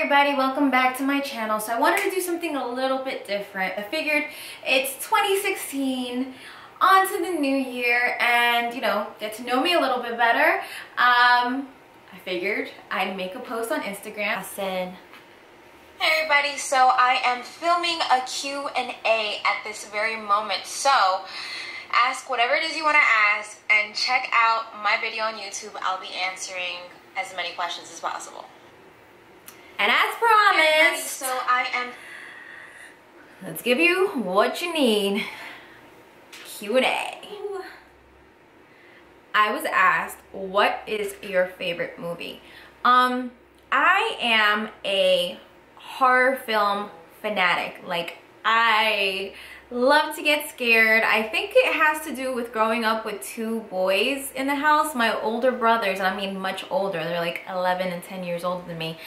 everybody, welcome back to my channel. So I wanted to do something a little bit different. I figured it's 2016, on to the new year, and get to know me a little bit better. I figured I'd make a post on Instagram. I said, hey everybody, so I am filming a Q&A at this very moment. So ask whatever it is you want to ask and check out my video on YouTube. I'll be answering as many questions as possible. And as promised, so let's give you what you need. Q&A. I was asked, what is your favorite movie? I am a horror film fanatic. Like, I love to get scared. I think it has to do with growing up with two boys in the house. My older brothers, and I mean much older, they're like 11 and 10 years older than me.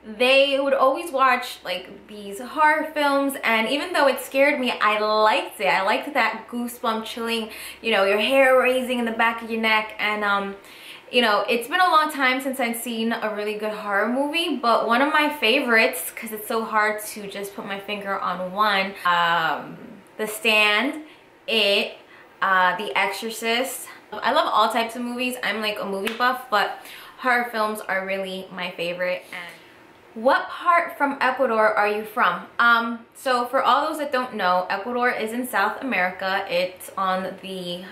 They would always watch like these horror films, and even though it scared me, I liked it. I liked that goosebump chilling, your hair raising in the back of your neck. And it's been a long time since I've seen a really good horror movie, but one of my favorites, because it's so hard to just put my finger on one, The Stand, It, The Exorcist. I love all types of movies. I'm like a movie buff, but horror films are really my favorite. And what part from Ecuador are you from? So for all those that don't know, Ecuador is in South America. It's on the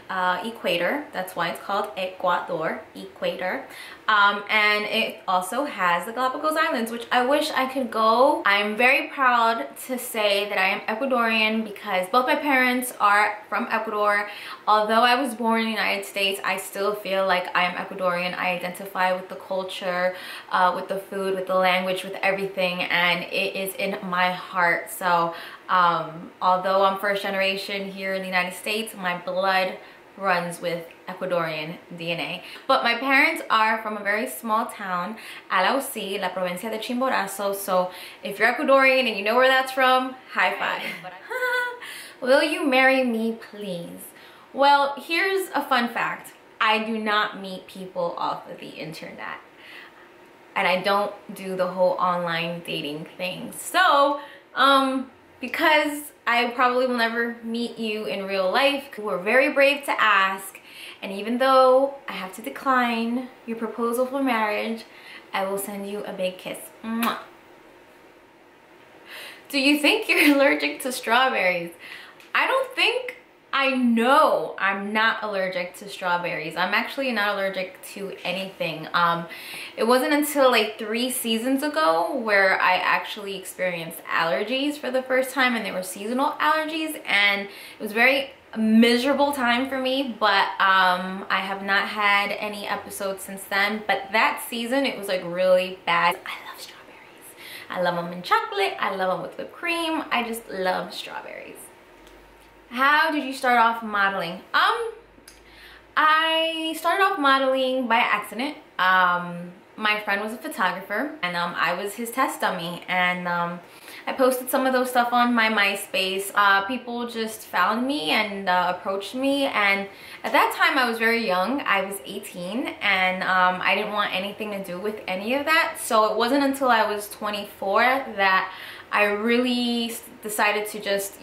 equator. That's why it's called Ecuador, equator. And it also has the Galapagos Islands, which I wish I could go. I'm very proud to say that I am Ecuadorian because both my parents are from Ecuador. Although I was born in the United States, I still feel like I am Ecuadorian. I identify with the culture, with the food, with the language, with everything, and it is in my heart. So although I'm first generation here in the United States, my blood runs with Ecuadorian DNA. But my parents are from a very small town, Alausí, la provincia de Chimborazo. So if you're Ecuadorian and you know where that's from, high five. Will you marry me, please? Well, here's a fun fact. I do not meet people off of the internet. And I don't do the whole online dating thing. So, because I probably will never meet you in real life, you were very brave to ask, and even though I have to decline your proposal for marriage, I will send you a big kiss. Mwah. Do you think you're allergic to strawberries? I know I'm not allergic to strawberries. I'm actually not allergic to anything. It wasn't until like 3 seasons ago where I actually experienced allergies for the first time, and they were seasonal allergies, and it was a very miserable time for me, but I have not had any episodes since then. But that season, it was like really bad. I love strawberries. I love them in chocolate. I love them with whipped cream. I just love strawberries. How did you start off modeling? I started off modeling by accident. My friend was a photographer, and I was his test dummy, and I posted some of those stuff on my MySpace. People just found me and approached me, and at that time I was very young. I was 18, and I didn't want anything to do with any of that. So it wasn't until I was 24 that I really decided to just,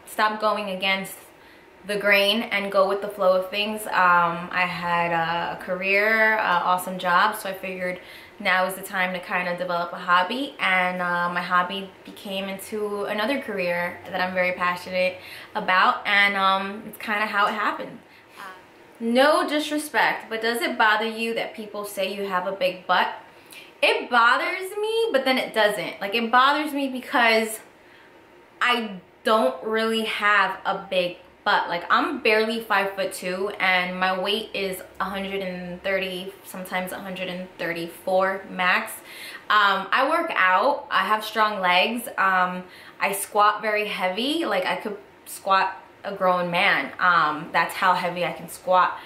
stop going against the grain and go with the flow of things. I had a career, awesome job, so I figured now is the time to kind of develop a hobby, and my hobby became into another career that I'm very passionate about, and it's kind of how it happened. No disrespect, but does it bother you that people say you have a big butt? It bothers me, but then it doesn't. Like, it bothers me because I don't really have a big butt. Like, I'm barely 5'2", and my weight is 130, sometimes 134 max. I work out. I have strong legs. I squat very heavy. Like, I could squat a grown man. That's how heavy I can squat.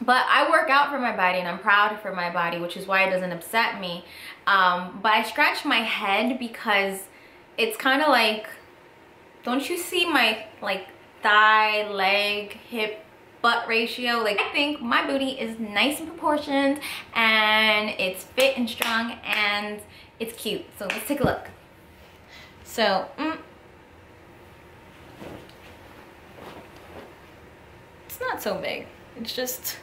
But I work out for my body, and I'm proud for my body, which is why it doesn't upset me. But I scratch my head because it's kind of like, don't you see my like thigh, leg, hip butt ratio. Like, I think my booty is nice and proportioned and it's fit and strong and it's cute. So let's take a look. So, it's not so big. It's just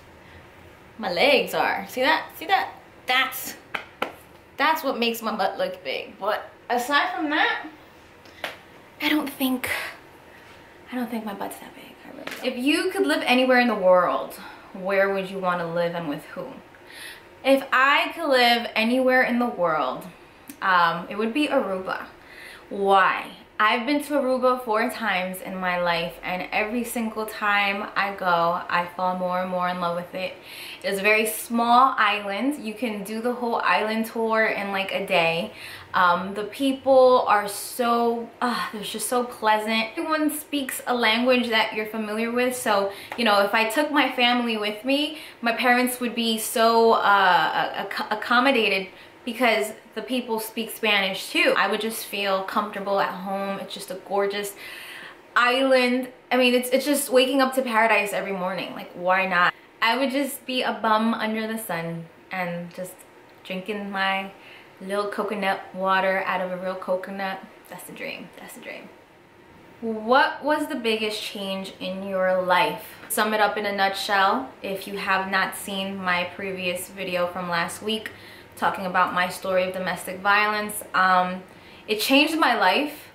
my legs are. See that? See that? That's what makes my butt look big. But aside from that, I don't think my butt's that big. I really don't. If you could live anywhere in the world, where would you want to live and with whom? If I could live anywhere in the world, it would be Aruba. Why? I've been to Aruba 4 times in my life, and every single time I go, I fall more and more in love with it. It's a very small island. You can do the whole island tour in like a day. The people are so, they're just so pleasant. Everyone speaks a language that you're familiar with. So, you know, if I took my family with me, my parents would be so accommodated because the people speak Spanish too. I would just feel comfortable at home. It's just a gorgeous island. I mean, it's just waking up to paradise every morning. Like, why not? I would just be a bum under the sun and just drinking my little coconut water out of a real coconut. That's the dream. That's the dream. What was the biggest change in your life? Sum it up in a nutshell. If you have not seen my previous video from last week, talking about my story of domestic violence, it changed my life,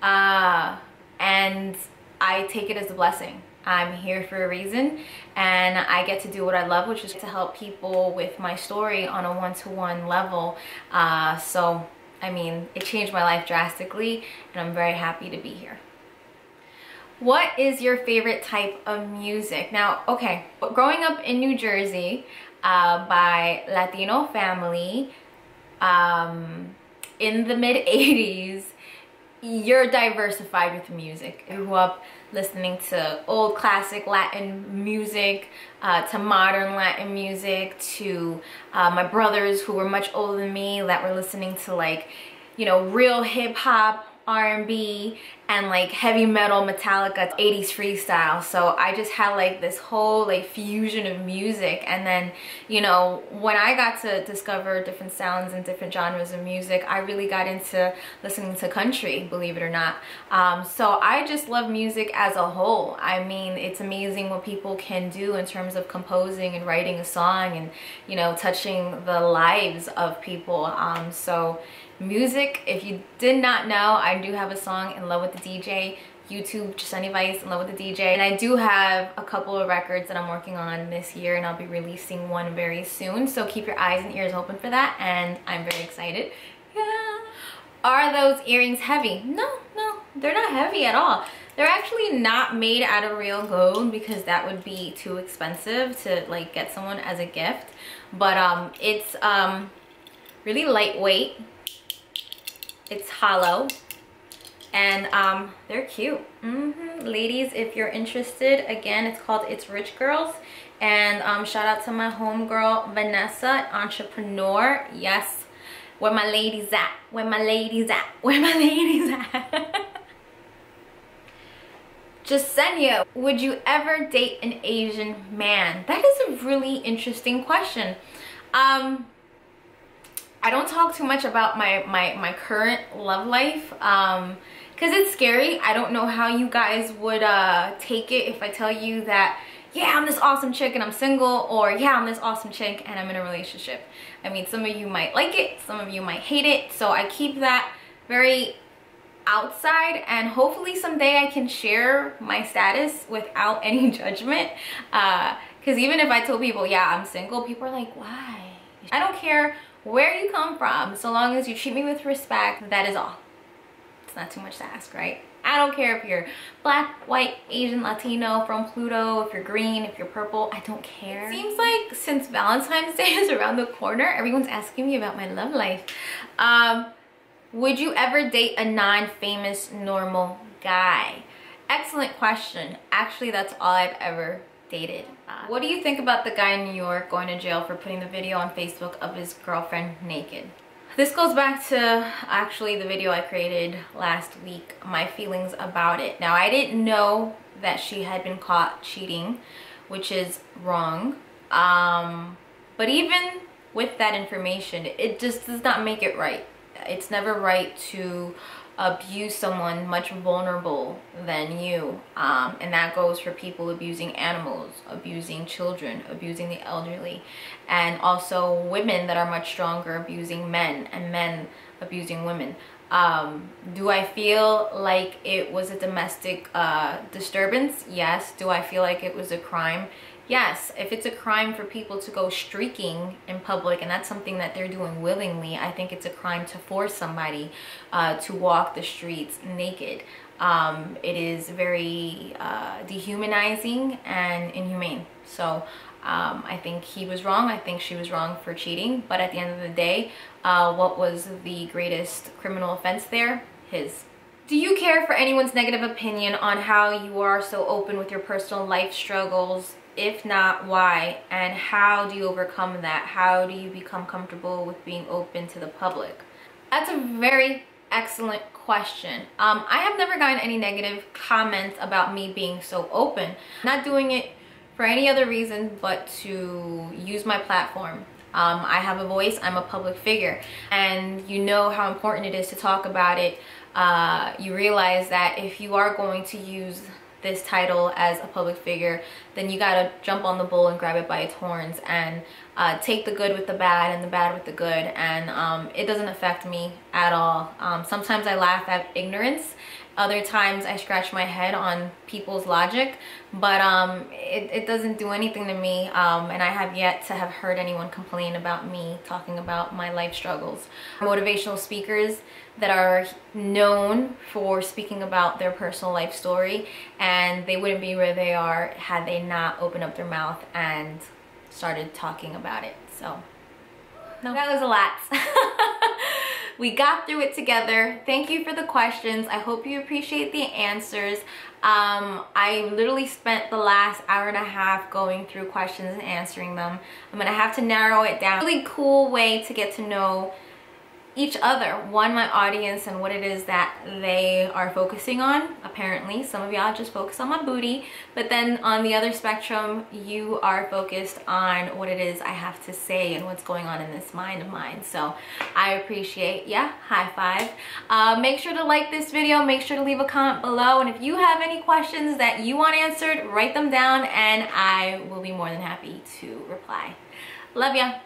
and I take it as a blessing. I'm here for a reason, and I get to do what I love, which is to help people with my story on a one-to-one level. So I mean, it changed my life drastically, and I'm very happy to be here. What is your favorite type of music? Now, okay, growing up in New Jersey, by Latino family, in the mid-80s, you're diversified with music. I grew up listening to old classic Latin music, to modern Latin music, to my brothers who were much older than me that were listening to, like, you know, real hip-hop, R&B, and like heavy metal, Metallica, 80s freestyle. So I just had like this whole like fusion of music. And then, you know, when I got to discover different sounds and different genres of music, I really got into listening to country, believe it or not. So I just love music as a whole. I mean, it's amazing what people can do in terms of composing and writing a song and, you know, touching the lives of people. So music, if you did not know, I do have a song, In Love with the DJ. YouTube, Jessenia, In Love with the DJ. And I do have a couple of records that I'm working on this year, and I'll be releasing one very soon. So keep your eyes and ears open for that, and I'm very excited. Yeah. Are those earrings heavy? No, they're not heavy at all. They're actually not made out of real gold because that would be too expensive to like get someone as a gift. But it's really lightweight. It's hollow, and they're cute. Ladies, if you're interested, again, it's called It's Rich Girls. And shout out to my homegirl Vanessa, entrepreneur. Yes, where my ladies at? Where my ladies at? Where my ladies at? Jessenia, would you ever date an Asian man? That is a really interesting question. I don't talk too much about my current love life because it's scary. I don't know how you guys would take it if I tell you that, yeah, I'm this awesome chick and I'm single, or yeah, I'm this awesome chick and I'm in a relationship. I mean, some of you might like it, some of you might hate it, so I keep that very outside, and hopefully someday I can share my status without any judgment, because even if I told people, yeah, I'm single, people are like, why? I don't care where you come from, so long as you treat me with respect, that is all. It's not too much to ask, right? I don't care if you're black, white, Asian, Latino, from Pluto, if you're green, if you're purple, I don't care. It seems like since Valentine's Day is around the corner, everyone's asking me about my love life. Would you ever date a non-famous, normal guy? Excellent question. Actually, that's all I've ever dated. What do you think about the guy in New York going to jail for putting the video on Facebook of his girlfriend naked? This goes back to actually the video I created last week, my feelings about it. Now, I didn't know that she had been caught cheating which is wrong. But even with that information, it just does not make it right. It's never right to abuse someone much vulnerable than you, and that goes for people abusing animals, abusing children, abusing the elderly, and also women that are much stronger abusing men, and men abusing women. Do I feel like it was a domestic disturbance? Yes. Do I feel like it was a crime? Yes. If it's a crime for people to go streaking in public, and that's something that they're doing willingly, I think it's a crime to force somebody to walk the streets naked. It is very dehumanizing and inhumane. So I think he was wrong. I think she was wrong for cheating. But at the end of the day, what was the greatest criminal offense there? His. Do you care for anyone's negative opinion on how you are so open with your personal life struggles? If not, why? And how do you overcome that? How do you become comfortable with being open to the public? That's a very excellent question. I have never gotten any negative comments about me being so open. I'm not doing it for any other reason but to use my platform. I have a voice, I'm a public figure, and you know how important it is to talk about it. You realize that if you are going to use this title as a public figure, then you gotta jump on the bull and grab it by its horns and take the good with the bad and the bad with the good. And it doesn't affect me at all. Sometimes I laugh at ignorance. Other times I scratch my head on people's logic, but it doesn't do anything to me, and I have yet to have heard anyone complain about me talking about my life struggles. Motivational speakers that are known for speaking about their personal life story, and they wouldn't be where they are had they not opened up their mouth and started talking about it. So no, that was a lot. We got through it together. Thank you for the questions. I hope you appreciate the answers. I literally spent the last hour and a half going through questions and answering them. I'm gonna have to narrow it down. Really cool way to get to know each other, my audience, and what it is that they are focusing on. Apparently some of y'all just focus on my booty, but then on the other spectrum you are focused on what it is I have to say and what's going on in this mind of mine. So I appreciate, yeah, high five. Make sure to like this video, make sure to leave a comment below, and if you have any questions that you want answered, write them down and I will be more than happy to reply. Love ya.